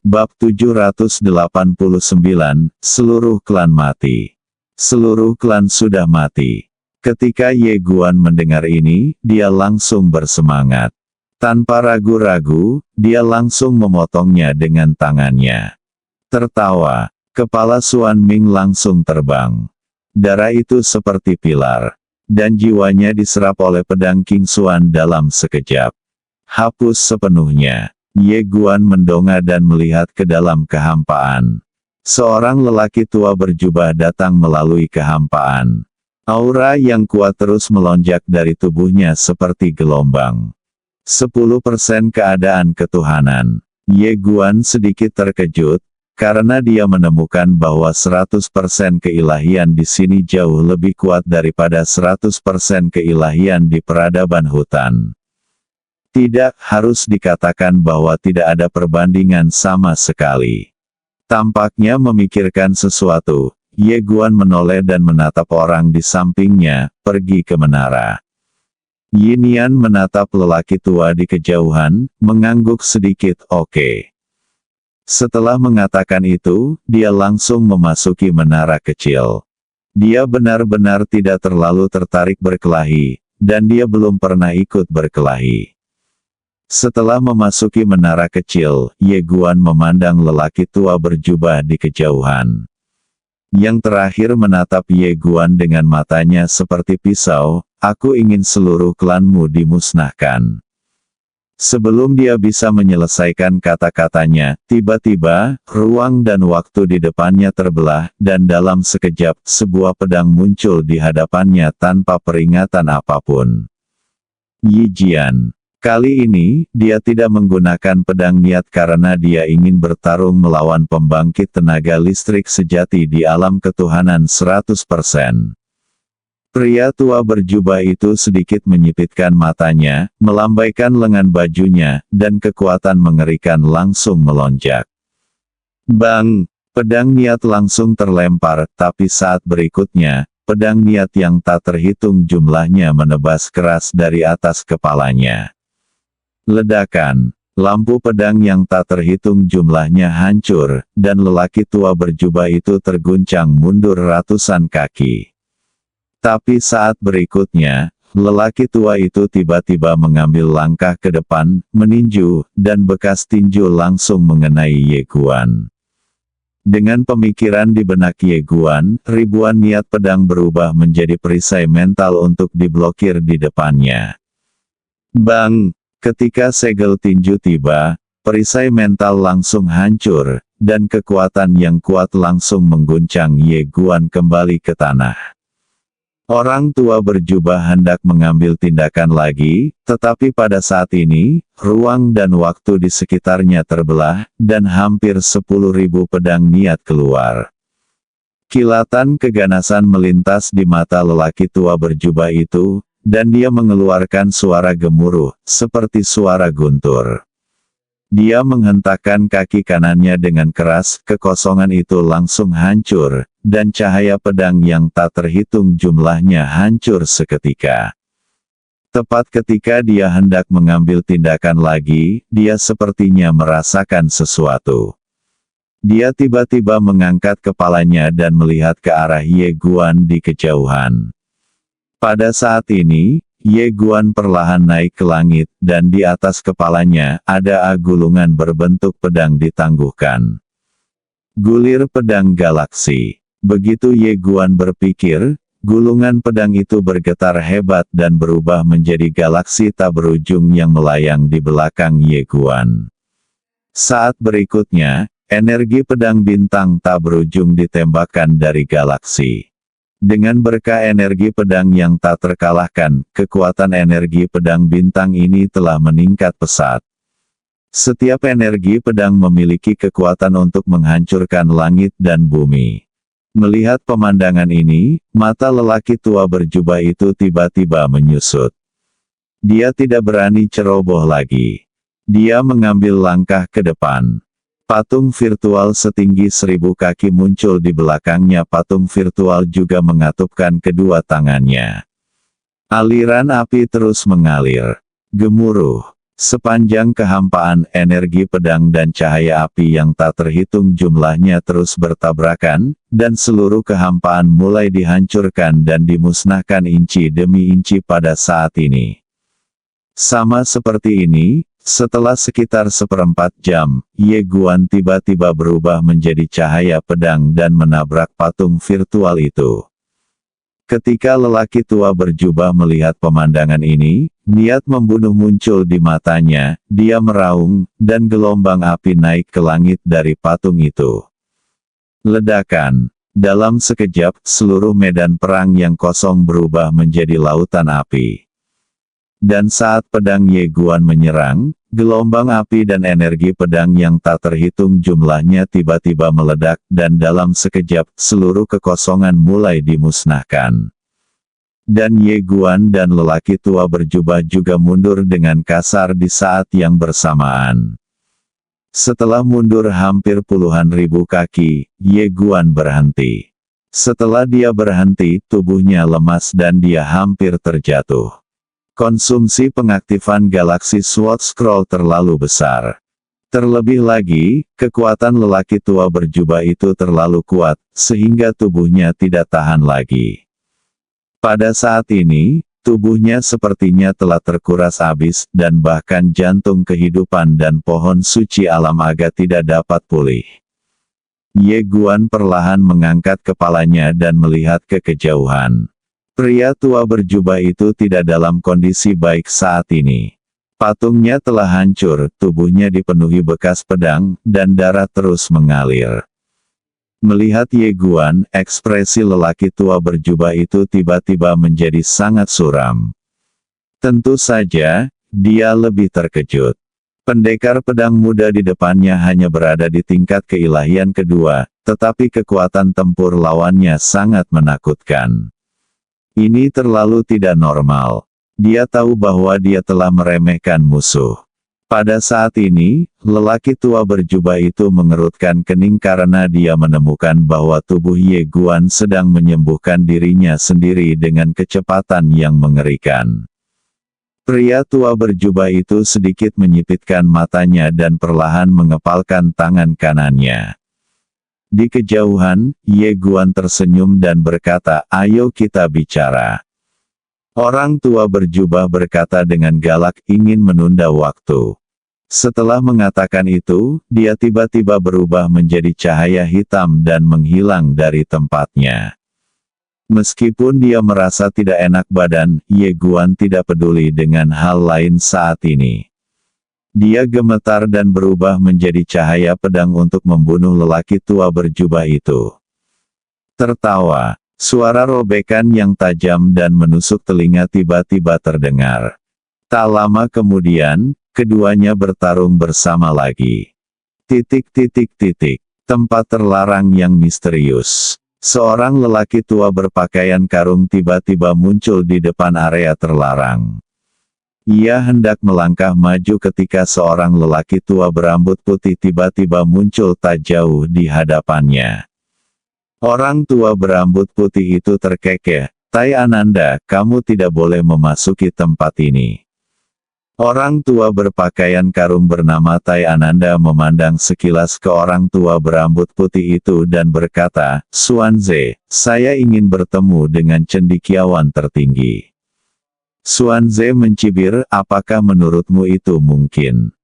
Bab 789, seluruh klan mati. Seluruh klan sudah mati. Ketika Ye Guan mendengar ini, dia langsung bersemangat. Tanpa ragu-ragu, dia langsung memotongnya dengan tangannya. Tertawa, kepala Xuan Ming langsung terbang. Darah itu seperti pilar. Dan jiwanya diserap oleh pedang King Xuan dalam sekejap. Hapus sepenuhnya. Ye Guan mendongak dan melihat ke dalam kehampaan. Seorang lelaki tua berjubah datang melalui kehampaan. Aura yang kuat terus melonjak dari tubuhnya seperti gelombang. 10% keadaan ketuhanan. Ye Guan sedikit terkejut, karena dia menemukan bahwa 100% keilahian di sini jauh lebih kuat daripada 100% keilahian di peradaban hutan. Tidak harus dikatakan bahwa tidak ada perbandingan sama sekali. Tampaknya memikirkan sesuatu, Ye Guan menoleh dan menatap orang di sampingnya, pergi ke menara. Yinian menatap lelaki tua di kejauhan, mengangguk sedikit, oke. Setelah mengatakan itu, dia langsung memasuki menara kecil. Dia benar-benar tidak terlalu tertarik berkelahi, dan dia belum pernah ikut berkelahi. Setelah memasuki menara kecil, Ye Guan memandang lelaki tua berjubah di kejauhan. Yang terakhir menatap Ye Guan dengan matanya seperti pisau, aku ingin seluruh klanmu dimusnahkan. Sebelum dia bisa menyelesaikan kata-katanya, tiba-tiba, ruang dan waktu di depannya terbelah, dan dalam sekejap, sebuah pedang muncul di hadapannya tanpa peringatan apapun. Yi Jian. Kali ini, dia tidak menggunakan pedang niat karena dia ingin bertarung melawan pembangkit tenaga listrik sejati di alam ketuhanan 100%. Pria tua berjubah itu sedikit menyipitkan matanya, melambaikan lengan bajunya, dan kekuatan mengerikan langsung melonjak. Bang! Pedang niat langsung terlempar, tapi saat berikutnya, pedang niat yang tak terhitung jumlahnya menebas keras dari atas kepalanya. Ledakan, lampu pedang yang tak terhitung jumlahnya hancur, dan lelaki tua berjubah itu terguncang mundur ratusan kaki. Tapi saat berikutnya, lelaki tua itu tiba-tiba mengambil langkah ke depan, meninju, dan bekas tinju langsung mengenai Ye Guan. Dengan pemikiran di benak Ye Guan, ribuan niat pedang berubah menjadi perisai mental untuk diblokir di depannya. Bang! Ketika segel tinju tiba, perisai mental langsung hancur, dan kekuatan yang kuat langsung mengguncang Ye Guan kembali ke tanah. Orang tua berjubah hendak mengambil tindakan lagi, tetapi pada saat ini, ruang dan waktu di sekitarnya terbelah, dan hampir 10.000 pedang niat keluar. Kilatan keganasan melintas di mata lelaki tua berjubah itu, dan dia mengeluarkan suara gemuruh, seperti suara guntur. Dia menghentakkan kaki kanannya dengan keras, kekosongan itu langsung hancur, dan cahaya pedang yang tak terhitung jumlahnya hancur seketika. Tepat ketika dia hendak mengambil tindakan lagi, dia sepertinya merasakan sesuatu. Dia tiba-tiba mengangkat kepalanya dan melihat ke arah Ye Guan di kejauhan. Pada saat ini, Ye Guan perlahan naik ke langit, dan di atas kepalanya, ada gulungan berbentuk pedang ditangguhkan. Gulir pedang galaksi. Begitu Ye Guan berpikir, gulungan pedang itu bergetar hebat dan berubah menjadi galaksi tak berujung yang melayang di belakang Ye Guan. Saat berikutnya, energi pedang bintang tak berujung ditembakkan dari galaksi. Dengan berkah energi pedang yang tak terkalahkan, kekuatan energi pedang bintang ini telah meningkat pesat. Setiap energi pedang memiliki kekuatan untuk menghancurkan langit dan bumi. Melihat pemandangan ini, mata lelaki tua berjubah itu tiba-tiba menyusut. Dia tidak berani ceroboh lagi. Dia mengambil langkah ke depan. Patung virtual setinggi 1000 kaki muncul di belakangnya. Patung virtual juga mengatupkan kedua tangannya. Aliran api terus mengalir. Gemuruh. Sepanjang kehampaan, energi pedang dan cahaya api yang tak terhitung jumlahnya terus bertabrakan, dan seluruh kehampaan mulai dihancurkan dan dimusnahkan inci demi inci pada saat ini. Sama seperti ini, setelah sekitar seperempat jam, Ye Guan tiba-tiba berubah menjadi cahaya pedang dan menabrak patung virtual itu. Ketika lelaki tua berjubah melihat pemandangan ini, niat membunuh muncul di matanya, dia meraung, dan gelombang api naik ke langit dari patung itu. Ledakan. Dalam sekejap, seluruh medan perang yang kosong berubah menjadi lautan api. Dan saat pedang Ye Guan menyerang, gelombang api dan energi pedang yang tak terhitung jumlahnya tiba-tiba meledak, dan dalam sekejap, seluruh kekosongan mulai dimusnahkan. Dan Ye Guan dan lelaki tua berjubah juga mundur dengan kasar di saat yang bersamaan. Setelah mundur hampir puluhan ribu kaki, Ye Guan berhenti. Setelah dia berhenti, tubuhnya lemas dan dia hampir terjatuh. Konsumsi pengaktifan Galaxy Sword Scroll terlalu besar. Terlebih lagi, kekuatan lelaki tua berjubah itu terlalu kuat, sehingga tubuhnya tidak tahan lagi. Pada saat ini, tubuhnya sepertinya telah terkuras habis, dan bahkan jantung kehidupan dan pohon suci alam aga tidak dapat pulih. Ye Guan perlahan mengangkat kepalanya dan melihat ke kejauhan. Pria tua berjubah itu tidak dalam kondisi baik saat ini. Patungnya telah hancur, tubuhnya dipenuhi bekas pedang, dan darah terus mengalir. Melihat Ye Guan, ekspresi lelaki tua berjubah itu tiba-tiba menjadi sangat suram. Tentu saja, dia lebih terkejut. Pendekar pedang muda di depannya hanya berada di tingkat keilahian kedua, tetapi kekuatan tempur lawannya sangat menakutkan. Ini terlalu tidak normal. Dia tahu bahwa dia telah meremehkan musuh. Pada saat ini, lelaki tua berjubah itu mengerutkan kening karena dia menemukan bahwa tubuh Ye Guan sedang menyembuhkan dirinya sendiri dengan kecepatan yang mengerikan. Pria tua berjubah itu sedikit menyipitkan matanya dan perlahan mengepalkan tangan kanannya. Di kejauhan, Ye Guan tersenyum dan berkata, "Ayo kita bicara." Orang tua berjubah berkata dengan galak, ingin menunda waktu. Setelah mengatakan itu, dia tiba-tiba berubah menjadi cahaya hitam dan menghilang dari tempatnya. Meskipun dia merasa tidak enak badan, Ye Guan tidak peduli dengan hal lain saat ini. Dia gemetar dan berubah menjadi cahaya pedang untuk membunuh lelaki tua berjubah itu. Tertawa, suara robekan yang tajam dan menusuk telinga tiba-tiba terdengar. Tak lama kemudian, keduanya bertarung bersama lagi. Tempat terlarang yang misterius. Seorang lelaki tua berpakaian karung tiba-tiba muncul di depan area terlarang. Ia hendak melangkah maju ketika seorang lelaki tua berambut putih tiba-tiba muncul tak jauh di hadapannya. Orang tua berambut putih itu terkekeh, "Tai Ananda, kamu tidak boleh memasuki tempat ini." Orang tua berpakaian karung bernama Tai Ananda memandang sekilas ke orang tua berambut putih itu dan berkata, "Xuanze, saya ingin bertemu dengan cendekiawan tertinggi." Xuanze mencibir, "Apakah menurutmu itu mungkin?"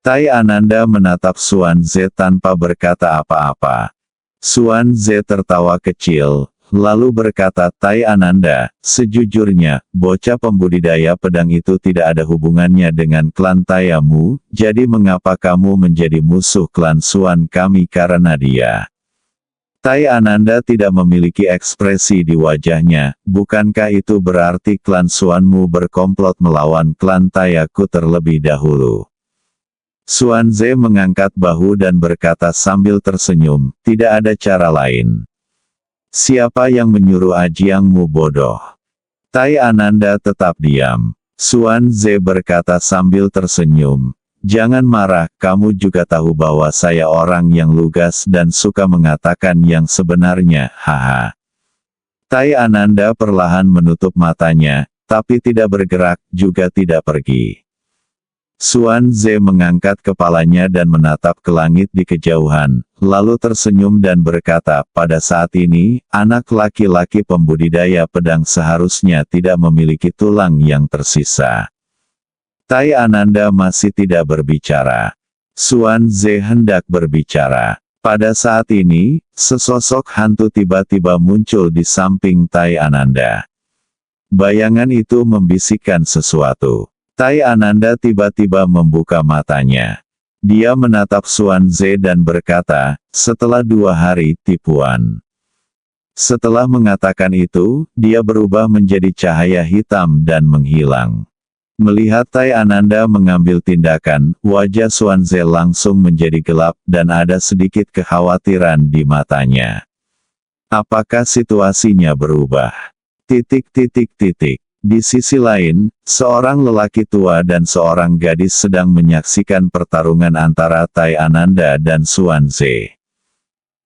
Tai Ananda menatap Xuanze tanpa berkata apa-apa. Xuanze tertawa kecil, lalu berkata, "Tai Ananda, sejujurnya, bocah pembudidaya pedang itu tidak ada hubungannya dengan klan Taiamu, jadi mengapa kamu menjadi musuh klan Xuan kami karena dia?" Tai Ananda tidak memiliki ekspresi di wajahnya, "Bukankah itu berarti klan Xuanmu berkomplot melawan klan Taiaku terlebih dahulu?" Xuanze mengangkat bahu dan berkata sambil tersenyum, "Tidak ada cara lain." "Siapa yang menyuruh ajiangmu bodoh?" Tai Ananda tetap diam. Xuanze berkata sambil tersenyum, "Jangan marah, kamu juga tahu bahwa saya orang yang lugas dan suka mengatakan yang sebenarnya, haha." Tai Ananda perlahan menutup matanya, tapi tidak bergerak, juga tidak pergi. Xuan Ze mengangkat kepalanya dan menatap ke langit di kejauhan, lalu tersenyum dan berkata, pada saat ini, anak laki-laki pembudidaya pedang seharusnya tidak memiliki tulang yang tersisa. Tai Ananda masih tidak berbicara. Xuan Ze hendak berbicara. Pada saat ini, sesosok hantu tiba-tiba muncul di samping Tai Ananda. Bayangan itu membisikkan sesuatu. Tai Ananda tiba-tiba membuka matanya. Dia menatap Xuan Ze dan berkata, setelah 2 hari tipuan. Setelah mengatakan itu, dia berubah menjadi cahaya hitam dan menghilang. Melihat Tai Ananda mengambil tindakan, wajah Xuan Ze langsung menjadi gelap dan ada sedikit kekhawatiran di matanya. Apakah situasinya berubah? Di sisi lain, seorang lelaki tua dan seorang gadis sedang menyaksikan pertarungan antara Tai Ananda dan Xuan Ze.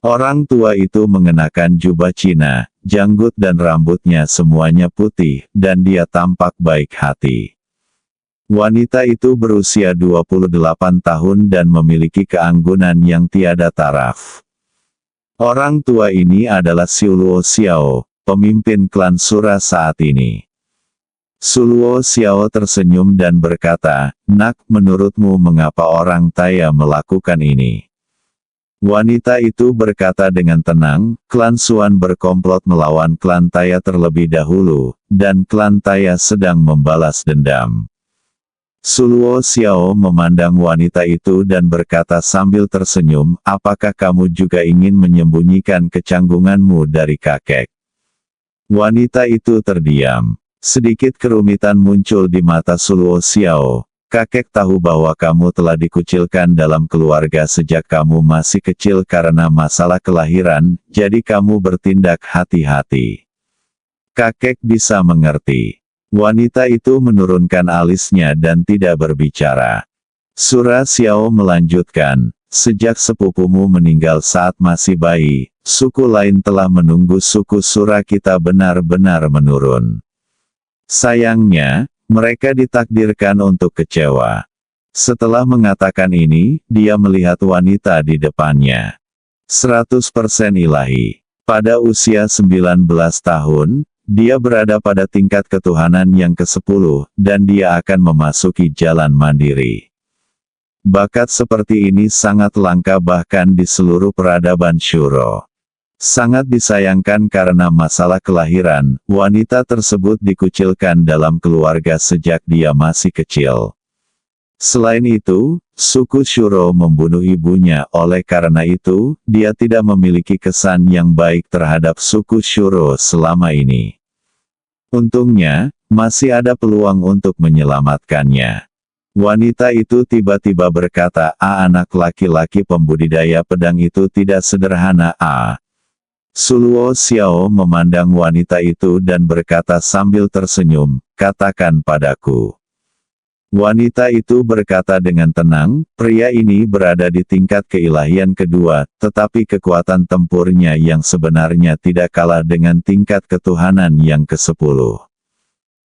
Orang tua itu mengenakan jubah Cina, janggut dan rambutnya semuanya putih, dan dia tampak baik hati. Wanita itu berusia 28 tahun dan memiliki keanggunan yang tiada taraf. Orang tua ini adalah Xiuluo Xiao, pemimpin klan Sura saat ini. Xiuluo Xiao tersenyum dan berkata, nak, menurutmu mengapa orang Taya melakukan ini? Wanita itu berkata dengan tenang, klan Xuan berkomplot melawan klan Taya terlebih dahulu, dan klan Taya sedang membalas dendam. Xiuluo Xiao memandang wanita itu dan berkata sambil tersenyum, apakah kamu juga ingin menyembunyikan kecanggunganmu dari kakek? Wanita itu terdiam. Sedikit kerumitan muncul di mata Xiuluo Xiao. Kakek tahu bahwa kamu telah dikucilkan dalam keluarga sejak kamu masih kecil karena masalah kelahiran, jadi kamu bertindak hati-hati. Kakek bisa mengerti. Wanita itu menurunkan alisnya dan tidak berbicara. Sura Xiao melanjutkan, sejak sepupumu meninggal saat masih bayi, suku lain telah menunggu suku Sura kita benar-benar menurun. Sayangnya, mereka ditakdirkan untuk kecewa. Setelah mengatakan ini, dia melihat wanita di depannya. 100% ilahi. Pada usia 19 tahun, dia berada pada tingkat ketuhanan yang ke-10, dan dia akan memasuki jalan mandiri. Bakat seperti ini sangat langka bahkan di seluruh peradaban Shuro. Sangat disayangkan karena masalah kelahiran, wanita tersebut dikucilkan dalam keluarga sejak dia masih kecil. Selain itu, suku Shuro membunuh ibunya, oleh karena itu, dia tidak memiliki kesan yang baik terhadap suku Shuro selama ini. Untungnya, masih ada peluang untuk menyelamatkannya. Wanita itu tiba-tiba berkata, anak laki-laki pembudidaya pedang itu tidak sederhana. Xiuluo Xiao memandang wanita itu dan berkata sambil tersenyum, katakan padaku. Wanita itu berkata dengan tenang, pria ini berada di tingkat keilahian kedua, tetapi kekuatan tempurnya yang sebenarnya tidak kalah dengan tingkat ketuhanan yang ke-10.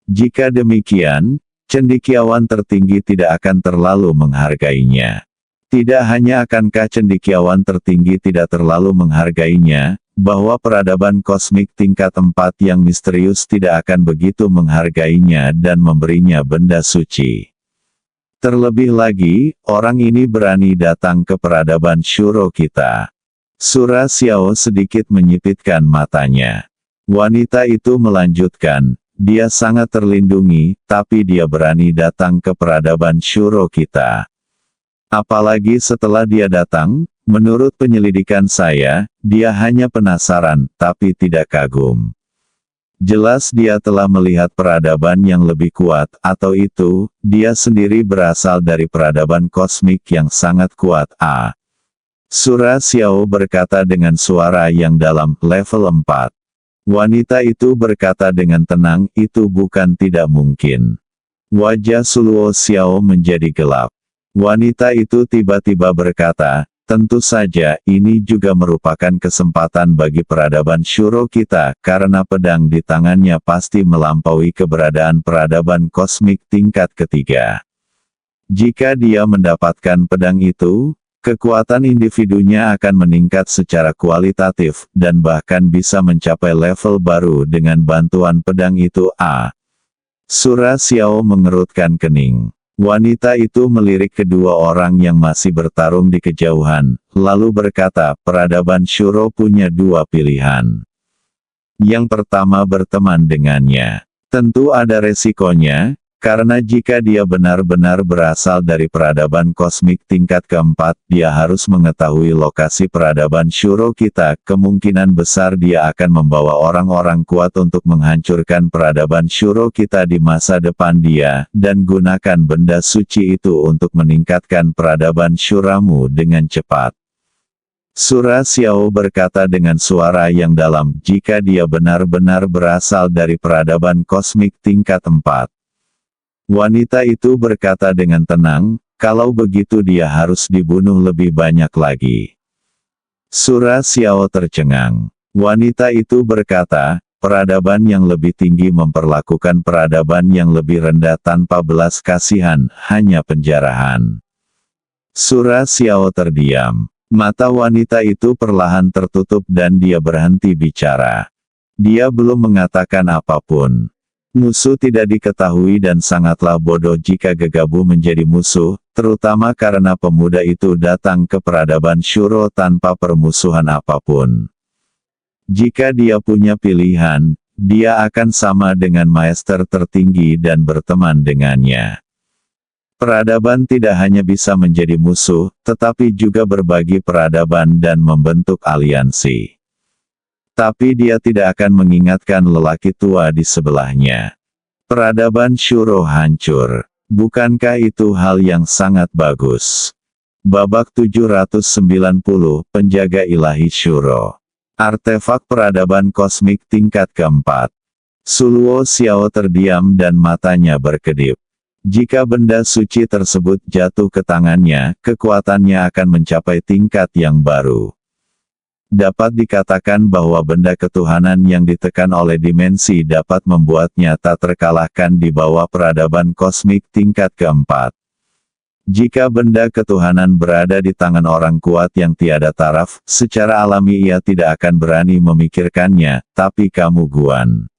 Jika demikian, cendekiawan tertinggi tidak akan terlalu menghargainya. Tidak hanya akankah cendekiawan tertinggi tidak terlalu menghargainya, bahwa peradaban kosmik tingkat 4 yang misterius tidak akan begitu menghargainya dan memberinya benda suci. Terlebih lagi, orang ini berani datang ke peradaban Shuro kita. Sura Xiao sedikit menyipitkan matanya. Wanita itu melanjutkan, dia sangat terlindungi, tapi dia berani datang ke peradaban Shuro kita. Apalagi setelah dia datang, menurut penyelidikan saya, dia hanya penasaran, tapi tidak kagum. Jelas dia telah melihat peradaban yang lebih kuat, atau itu, dia sendiri berasal dari peradaban kosmik yang sangat kuat. Sura Xiao berkata dengan suara yang dalam, level 4. Wanita itu berkata dengan tenang, itu bukan tidak mungkin. Wajah Xiuluo Xiao menjadi gelap. Wanita itu tiba-tiba berkata, Tentu saja, ini juga merupakan kesempatan bagi peradaban Shuro kita, karena pedang di tangannya pasti melampaui keberadaan peradaban kosmik tingkat ketiga. Jika dia mendapatkan pedang itu, kekuatan individunya akan meningkat secara kualitatif, dan bahkan bisa mencapai level baru dengan bantuan pedang itu. Sura Xiao mengerutkan kening. Wanita itu melirik kedua orang yang masih bertarung di kejauhan, lalu berkata, peradaban Shuro punya dua pilihan. Yang pertama berteman dengannya. Tentu ada resikonya, karena jika dia benar-benar berasal dari peradaban kosmik tingkat keempat, dia harus mengetahui lokasi peradaban Shuro kita. Kemungkinan besar dia akan membawa orang-orang kuat untuk menghancurkan peradaban Shuro kita di masa depan dia, dan gunakan benda suci itu untuk meningkatkan peradaban Shuramu dengan cepat. Sura Xiao berkata dengan suara yang dalam, jika dia benar-benar berasal dari peradaban kosmik tingkat 4. Wanita itu berkata dengan tenang, kalau begitu dia harus dibunuh lebih banyak lagi. Sura Xiao tercengang. Wanita itu berkata, peradaban yang lebih tinggi memperlakukan peradaban yang lebih rendah tanpa belas kasihan, hanya penjarahan. Sura Xiao terdiam. Mata wanita itu perlahan tertutup dan dia berhenti bicara. Dia belum mengatakan apapun. Musuh tidak diketahui dan sangatlah bodoh jika gegabah menjadi musuh, terutama karena pemuda itu datang ke peradaban Shuro tanpa permusuhan apapun. Jika dia punya pilihan, dia akan sama dengan maester tertinggi dan berteman dengannya. Peradaban tidak hanya bisa menjadi musuh, tetapi juga berbagi peradaban dan membentuk aliansi. Tapi dia tidak akan mengingatkan lelaki tua di sebelahnya. Peradaban Shuro hancur. Bukankah itu hal yang sangat bagus? Babak 790, Penjaga Ilahi Shuro. Artefak peradaban kosmik tingkat keempat. Suluo Xiao terdiam dan matanya berkedip. Jika benda suci tersebut jatuh ke tangannya, kekuatannya akan mencapai tingkat yang baru. Dapat dikatakan bahwa benda ketuhanan yang ditekan oleh dimensi dapat membuatnya tak terkalahkan di bawah peradaban kosmik tingkat keempat. Jika benda ketuhanan berada di tangan orang kuat yang tiada taraf, secara alami ia tidak akan berani memikirkannya, tapi kamu Guan.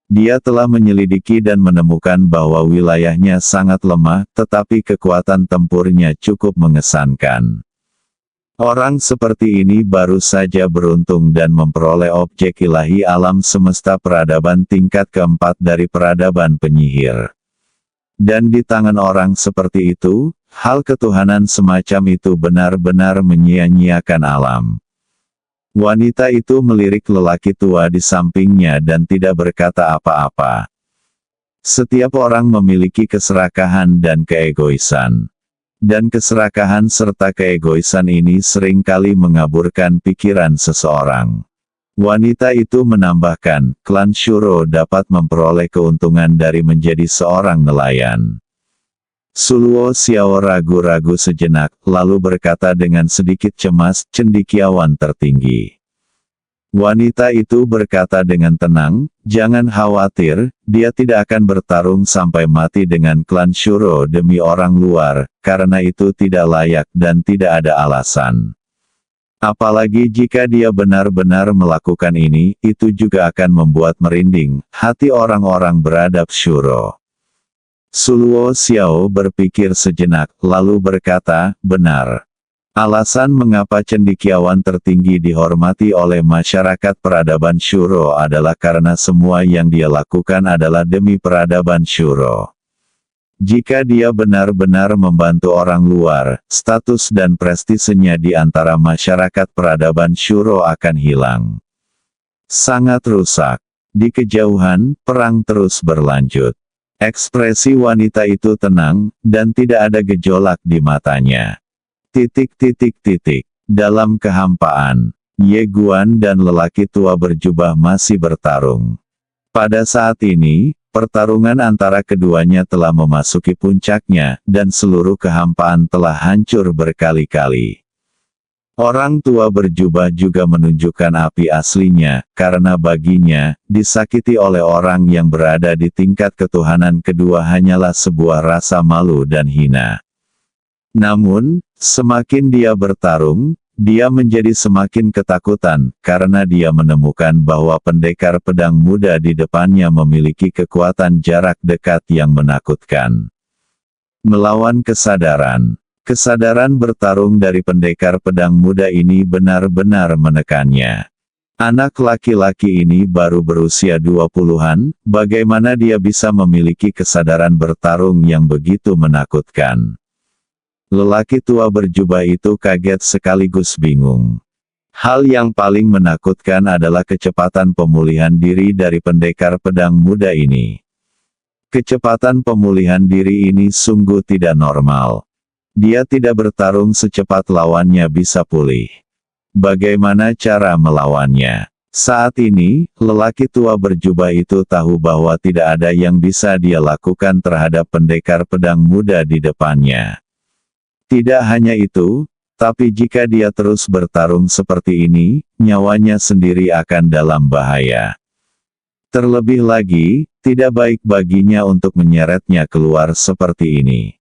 Dia telah menyelidiki dan menemukan bahwa wilayahnya sangat lemah, tetapi kekuatan tempurnya cukup mengesankan. Orang seperti ini baru saja beruntung dan memperoleh objek ilahi alam semesta peradaban tingkat keempat dari peradaban penyihir. Dan di tangan orang seperti itu, hal ketuhanan semacam itu benar-benar menyia-nyiakan alam. Wanita itu melirik lelaki tua di sampingnya dan tidak berkata apa-apa. Setiap orang memiliki keserakahan dan keegoisan. Dan keserakahan serta keegoisan ini seringkali mengaburkan pikiran seseorang. Wanita itu menambahkan, klan Shuro dapat memperoleh keuntungan dari menjadi seorang nelayan. Suluo Xiao ragu-ragu sejenak, lalu berkata dengan sedikit cemas, cendekiawan tertinggi. Wanita itu berkata dengan tenang, jangan khawatir, dia tidak akan bertarung sampai mati dengan klan Shuro demi orang luar, karena itu tidak layak dan tidak ada alasan. Apalagi jika dia benar-benar melakukan ini, itu juga akan membuat merinding hati orang-orang beradab Shuro. Suluo Xiao berpikir sejenak, lalu berkata, benar. Alasan mengapa cendekiawan tertinggi dihormati oleh masyarakat peradaban Shuro adalah karena semua yang dia lakukan adalah demi peradaban Shuro. Jika dia benar-benar membantu orang luar, status dan prestisenya di antara masyarakat peradaban Shuro akan hilang. Sangat rusak. Di kejauhan, perang terus berlanjut. Ekspresi wanita itu tenang, dan tidak ada gejolak di matanya. Dalam kehampaan, Ye Guan dan lelaki tua berjubah masih bertarung. Pada saat ini, pertarungan antara keduanya telah memasuki puncaknya, dan seluruh kehampaan telah hancur berkali-kali. Orang tua berjubah juga menunjukkan api aslinya, karena baginya, disakiti oleh orang yang berada di tingkat ketuhanan kedua hanyalah sebuah rasa malu dan hina. Namun, semakin dia bertarung, dia menjadi semakin ketakutan, karena dia menemukan bahwa pendekar pedang muda di depannya memiliki kekuatan jarak dekat yang menakutkan. Melawan kesadaran. Kesadaran bertarung dari pendekar pedang muda ini benar-benar menekannya. Anak laki-laki ini baru berusia 20-an, bagaimana dia bisa memiliki kesadaran bertarung yang begitu menakutkan? Lelaki tua berjubah itu kaget sekaligus bingung. Hal yang paling menakutkan adalah kecepatan pemulihan diri dari pendekar pedang muda ini. Kecepatan pemulihan diri ini sungguh tidak normal. Dia tidak bertarung secepat lawannya bisa pulih. Bagaimana cara melawannya? Saat ini, lelaki tua berjubah itu tahu bahwa tidak ada yang bisa dia lakukan terhadap pendekar pedang muda di depannya. Tidak hanya itu, tapi jika dia terus bertarung seperti ini, nyawanya sendiri akan dalam bahaya. Terlebih lagi, tidak baik baginya untuk menyeretnya keluar seperti ini.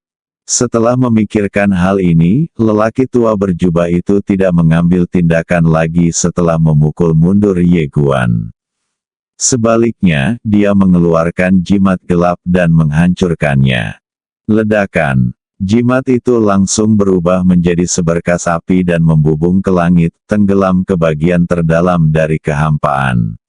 Setelah memikirkan hal ini, lelaki tua berjubah itu tidak mengambil tindakan lagi setelah memukul mundur Ye Guan. Sebaliknya, dia mengeluarkan jimat gelap dan menghancurkannya. Ledakan. Jimat itu langsung berubah menjadi seberkas api dan membubung ke langit, tenggelam ke bagian terdalam dari kehampaan.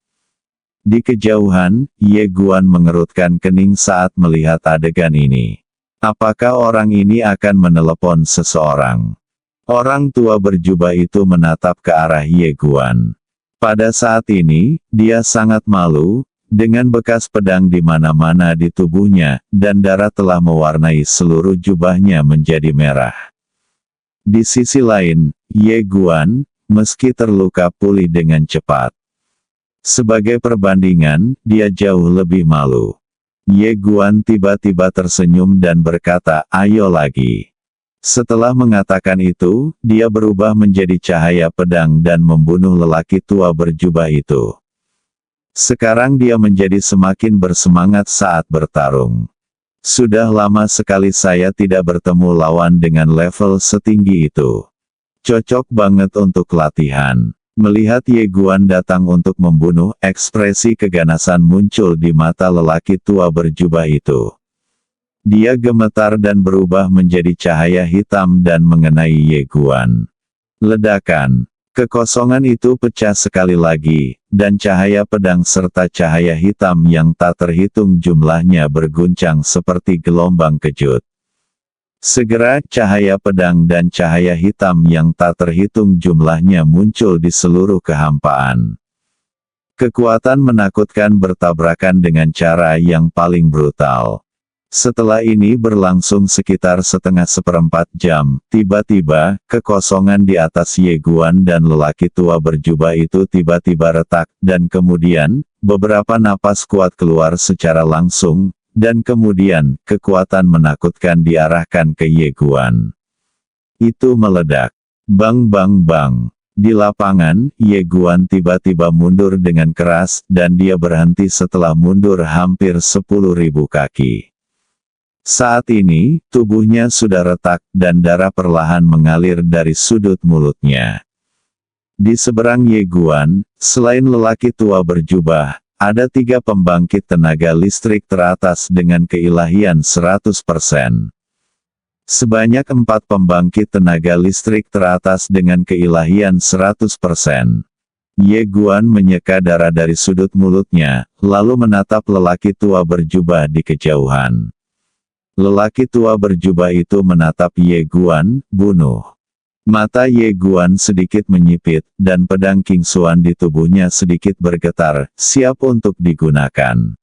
Di kejauhan, Ye Guan mengerutkan kening saat melihat adegan ini. Apakah orang ini akan menelepon seseorang? Orang tua berjubah itu menatap ke arah Ye Guan. Pada saat ini, dia sangat malu, dengan bekas pedang di mana-mana di tubuhnya, dan darah telah mewarnai seluruh jubahnya menjadi merah. Di sisi lain, Ye Guan, meski terluka pulih dengan cepat. Sebagai perbandingan, dia jauh lebih malu. Ye Guan tiba-tiba tersenyum dan berkata, "Ayo lagi." Setelah mengatakan itu, dia berubah menjadi cahaya pedang dan membunuh lelaki tua berjubah itu. Sekarang dia menjadi semakin bersemangat saat bertarung. Sudah lama sekali saya tidak bertemu lawan dengan level setinggi itu. Cocok banget untuk latihan. Melihat Ye Guan datang untuk membunuh, ekspresi keganasan muncul di mata lelaki tua berjubah itu. Dia gemetar dan berubah menjadi cahaya hitam dan mengenai Ye Guan. Ledakan. Kekosongan itu pecah sekali lagi, dan cahaya pedang serta cahaya hitam yang tak terhitung jumlahnya berguncang seperti gelombang kejut. Segera cahaya pedang dan cahaya hitam yang tak terhitung jumlahnya muncul di seluruh kehampaan. Kekuatan menakutkan bertabrakan dengan cara yang paling brutal. Setelah ini berlangsung sekitar seperempat jam, tiba-tiba, kekosongan di atas Ye Guan dan lelaki tua berjubah itu tiba-tiba retak, dan kemudian, beberapa napas kuat keluar secara langsung, dan kemudian, kekuatan menakutkan diarahkan ke Ye Guan. Itu meledak. Bang bang bang. Di lapangan, Ye Guan tiba-tiba mundur dengan keras, dan dia berhenti setelah mundur hampir 10.000 kaki. Saat ini, tubuhnya sudah retak, dan darah perlahan mengalir dari sudut mulutnya. Di seberang Ye Guan, selain lelaki tua berjubah, ada 3 pembangkit tenaga listrik teratas dengan keilahian 100%. Sebanyak 4 pembangkit tenaga listrik teratas dengan keilahian 100%. Ye Guan menyeka darah dari sudut mulutnya, lalu menatap lelaki tua berjubah di kejauhan. Lelaki tua berjubah itu menatap Ye Guan, "Bunuh." Mata Ye Guan sedikit menyipit, dan pedang King Xuan di tubuhnya sedikit bergetar, siap untuk digunakan.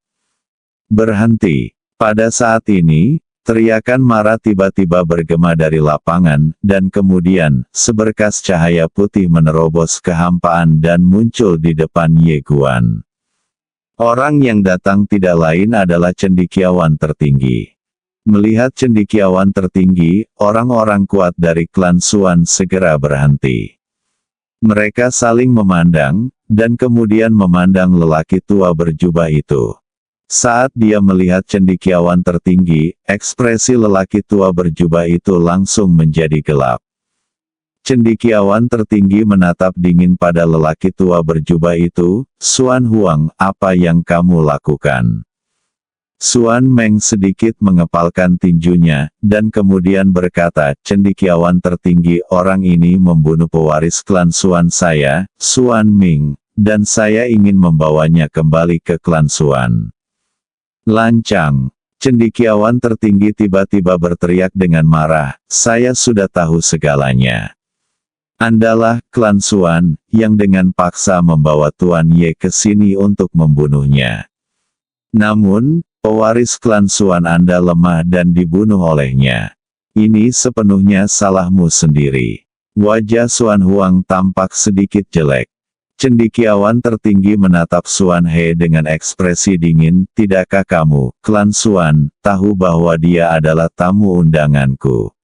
Berhenti. Pada saat ini, teriakan marah tiba-tiba bergema dari lapangan, dan kemudian, seberkas cahaya putih menerobos kehampaan dan muncul di depan Ye Guan. Orang yang datang tidak lain adalah cendekiawan tertinggi. Melihat cendekiawan tertinggi, orang-orang kuat dari klan Xuan segera berhenti. Mereka saling memandang, dan kemudian memandang lelaki tua berjubah itu. Saat dia melihat cendekiawan tertinggi, ekspresi lelaki tua berjubah itu langsung menjadi gelap. Cendekiawan tertinggi menatap dingin pada lelaki tua berjubah itu, "Xuan Huang, apa yang kamu lakukan?" Xuan Meng sedikit mengepalkan tinjunya, dan kemudian berkata, "Cendekiawan tertinggi, orang ini membunuh pewaris klan Xuan saya, Xuan Ming, dan saya ingin membawanya kembali ke klan Xuan." Lancang! Cendekiawan tertinggi tiba-tiba berteriak dengan marah, "Saya sudah tahu segalanya. Andalah klan Xuan, yang dengan paksa membawa Tuan Ye ke sini untuk membunuhnya. Namun, pewaris klan Xuan Anda lemah dan dibunuh olehnya. Ini sepenuhnya salahmu sendiri." Wajah Xuan Huang tampak sedikit jelek. Cendekiawan tertinggi menatap Xuan He dengan ekspresi dingin, "Tidakkah kamu, klan Xuan, tahu bahwa dia adalah tamu undanganku?"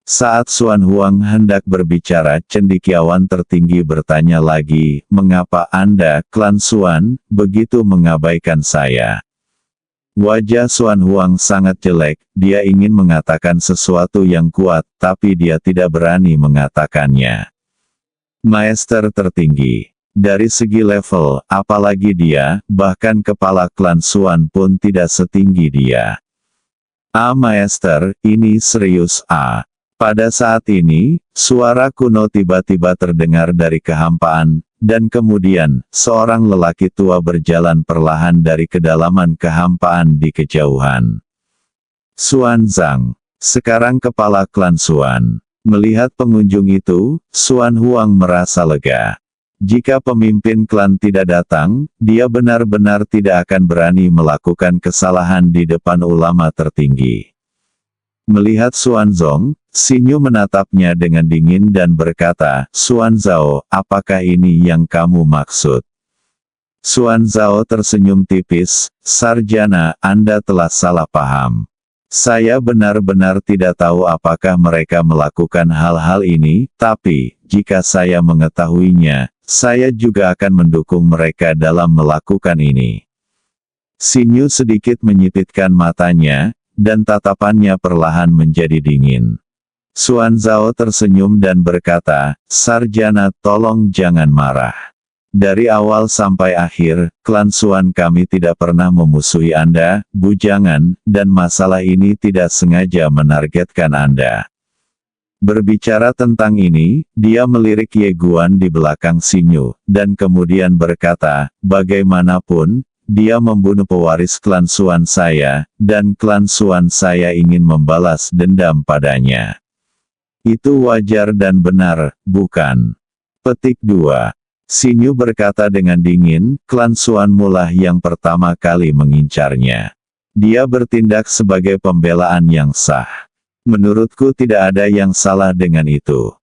Saat Xuan Huang hendak berbicara, cendekiawan tertinggi bertanya lagi, "Mengapa Anda, klan Xuan, begitu mengabaikan saya?" Wajah Xuan Huang sangat jelek, dia ingin mengatakan sesuatu yang kuat, tapi dia tidak berani mengatakannya. Maester tertinggi. Dari segi level, apalagi dia, bahkan kepala klan Xuan pun tidak setinggi dia. Maester, ini serius, Pada saat ini, suara kuno tiba-tiba terdengar dari kehampaan, dan kemudian, seorang lelaki tua berjalan perlahan dari kedalaman kehampaan di kejauhan. Xuan Zhang. Sekarang kepala klan Xuan. Melihat pengunjung itu, Xuan Huang merasa lega. Jika pemimpin klan tidak datang, dia benar-benar tidak akan berani melakukan kesalahan di depan ulama tertinggi. Melihat Xuan Zong, Xinyu menatapnya dengan dingin dan berkata, "Xuan Zhao, apakah ini yang kamu maksud?" Xuan Zhao tersenyum tipis, "Sarjana, Anda telah salah paham. Saya benar-benar tidak tahu apakah mereka melakukan hal-hal ini, tapi, jika saya mengetahuinya, saya juga akan mendukung mereka dalam melakukan ini." Xinyu sedikit menyipitkan matanya, dan tatapannya perlahan menjadi dingin. Xuan Zhao tersenyum dan berkata, "Sarjana, tolong jangan marah. Dari awal sampai akhir, klan Xuan kami tidak pernah memusuhi Anda, bujangan, dan masalah ini tidak sengaja menargetkan Anda." Berbicara tentang ini, dia melirik Ye Guan di belakang Xinyu, dan kemudian berkata, "Bagaimanapun, dia membunuh pewaris klan Xuan saya, dan klan Xuan saya ingin membalas dendam padanya. Itu wajar dan benar, bukan?" Petik 2. Xinyu berkata dengan dingin, "Klan Xuan mulah yang pertama kali mengincarnya. Dia bertindak sebagai pembelaan yang sah. Menurutku tidak ada yang salah dengan itu."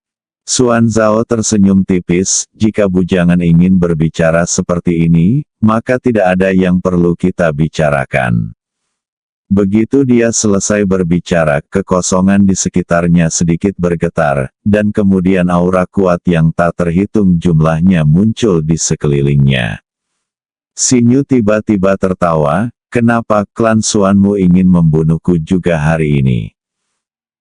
Xuan Zhao tersenyum tipis, "Jika bujangan ingin berbicara seperti ini, maka tidak ada yang perlu kita bicarakan." Begitu dia selesai berbicara, kekosongan di sekitarnya sedikit bergetar, dan kemudian aura kuat yang tak terhitung jumlahnya muncul di sekelilingnya. Xinyu tiba-tiba tertawa, "Kenapa klan Xuanmu ingin membunuhku juga hari ini?"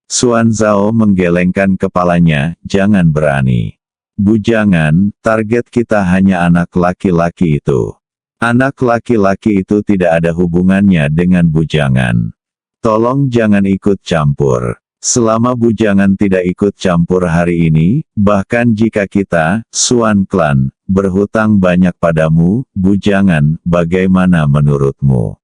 Xuan Zhao menggelengkan kepalanya, "Jangan berani. Bujangan, target kita hanya anak laki-laki itu. Anak laki-laki itu tidak ada hubungannya dengan bujangan. Tolong jangan ikut campur. Selama bujangan tidak ikut campur hari ini, bahkan jika kita, Xuan Clan, berhutang banyak padamu, bujangan, bagaimana menurutmu?"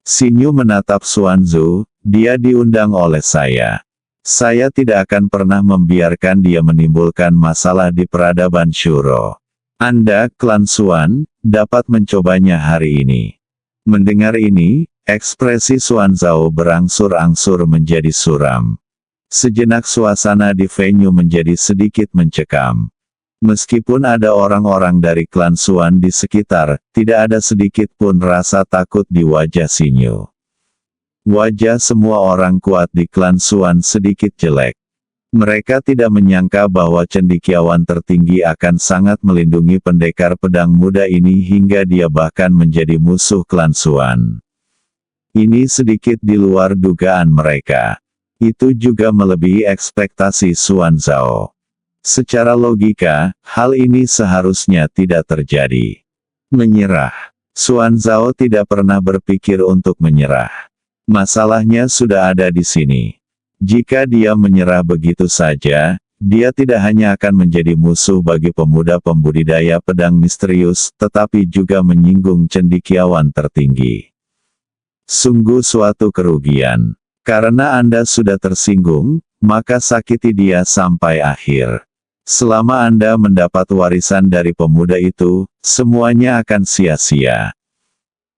Xinyu menatap Xuan Zhu, "Dia diundang oleh saya. Saya tidak akan pernah membiarkan dia menimbulkan masalah di peradaban Shuro. Anda, klan Xuan, dapat mencobanya hari ini." Mendengar ini, ekspresi Xuan Zhao berangsur-angsur menjadi suram. Sejenak suasana di venue menjadi sedikit mencekam. Meskipun ada orang-orang dari klan Xuan di sekitar, tidak ada sedikit pun rasa takut di wajah Xinyu. Wajah semua orang kuat di klan Xuan sedikit jelek. Mereka tidak menyangka bahwa cendekiawan tertinggi akan sangat melindungi pendekar pedang muda ini hingga dia bahkan menjadi musuh klan Xuan. Ini sedikit di luar dugaan mereka. Itu juga melebihi ekspektasi Xuan Zhao. Secara logika, hal ini seharusnya tidak terjadi. Menyerah. Xuan Zhao tidak pernah berpikir untuk menyerah. Masalahnya sudah ada di sini. Jika dia menyerah begitu saja, dia tidak hanya akan menjadi musuh bagi pemuda pembudidaya pedang misterius, tetapi juga menyinggung cendekiawan tertinggi. Sungguh suatu kerugian. Karena Anda sudah tersinggung, maka sakiti dia sampai akhir. Selama Anda mendapat warisan dari pemuda itu, semuanya akan sia-sia.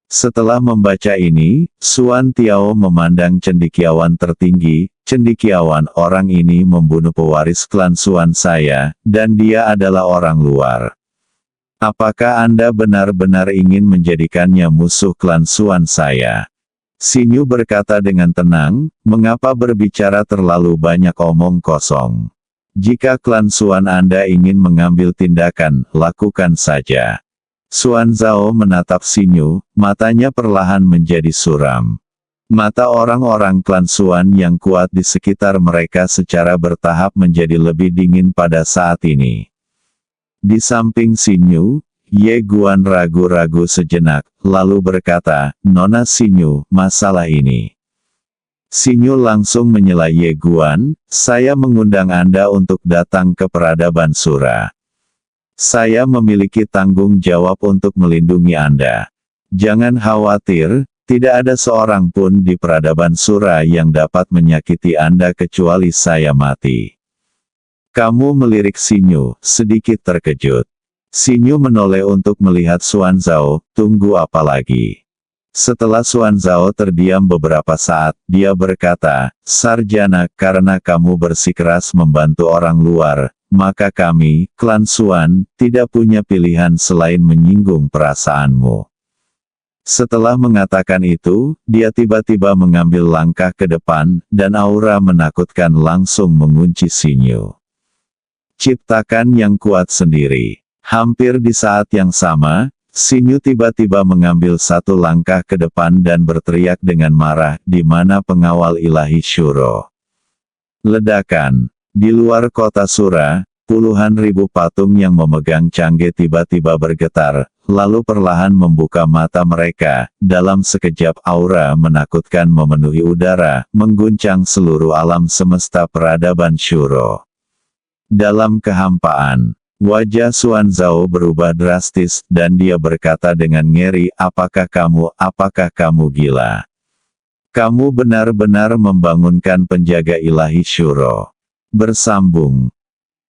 Setelah membaca ini, Xuan Tiao memandang cendekiawan tertinggi. Cendekiawan, orang ini membunuh pewaris klan Xuan saya, dan dia adalah orang luar. Apakah Anda benar-benar ingin menjadikannya musuh klan Xuan saya? Xinyu berkata dengan tenang, mengapa berbicara terlalu banyak omong kosong? Jika klan Xuan Anda ingin mengambil tindakan, lakukan saja. Xuan Zhao menatap Xinyu, matanya perlahan menjadi suram. Mata orang-orang klan Xuan yang kuat di sekitar mereka secara bertahap menjadi lebih dingin pada saat ini. Di samping Xinyu, Ye Guan ragu-ragu sejenak, lalu berkata, Nona Xinyu, masalah ini. Xinyu langsung menyela Ye Guan, saya mengundang Anda untuk datang ke peradaban Sura. Saya memiliki tanggung jawab untuk melindungi Anda. Jangan khawatir, tidak ada seorang pun di peradaban Sura yang dapat menyakiti Anda kecuali saya mati. Kamu melirik Xinyu, sedikit terkejut. Xinyu menoleh untuk melihat Xuan Zhao, tunggu apa lagi? Setelah Xuan Zhao terdiam beberapa saat, dia berkata, Sarjana, karena kamu bersikeras membantu orang luar, maka kami, klan Xuan, tidak punya pilihan selain menyinggung perasaanmu. Setelah mengatakan itu, dia tiba-tiba mengambil langkah ke depan, dan aura menakutkan langsung mengunci Xinyu. Ciptakan yang kuat sendiri. Hampir di saat yang sama, Xinyu tiba-tiba mengambil satu langkah ke depan dan berteriak dengan marah, di mana pengawal ilahi Shuro. Ledakan. Di luar kota Sura, puluhan ribu patung yang memegang cangge tiba-tiba bergetar, lalu perlahan membuka mata mereka. Dalam sekejap aura menakutkan memenuhi udara, mengguncang seluruh alam semesta peradaban Shuro. Dalam kehampaan, wajah Xuan Zhao berubah drastis, dan dia berkata dengan ngeri, apakah kamu gila? Kamu benar-benar membangunkan penjaga ilahi Shuro. Bersambung.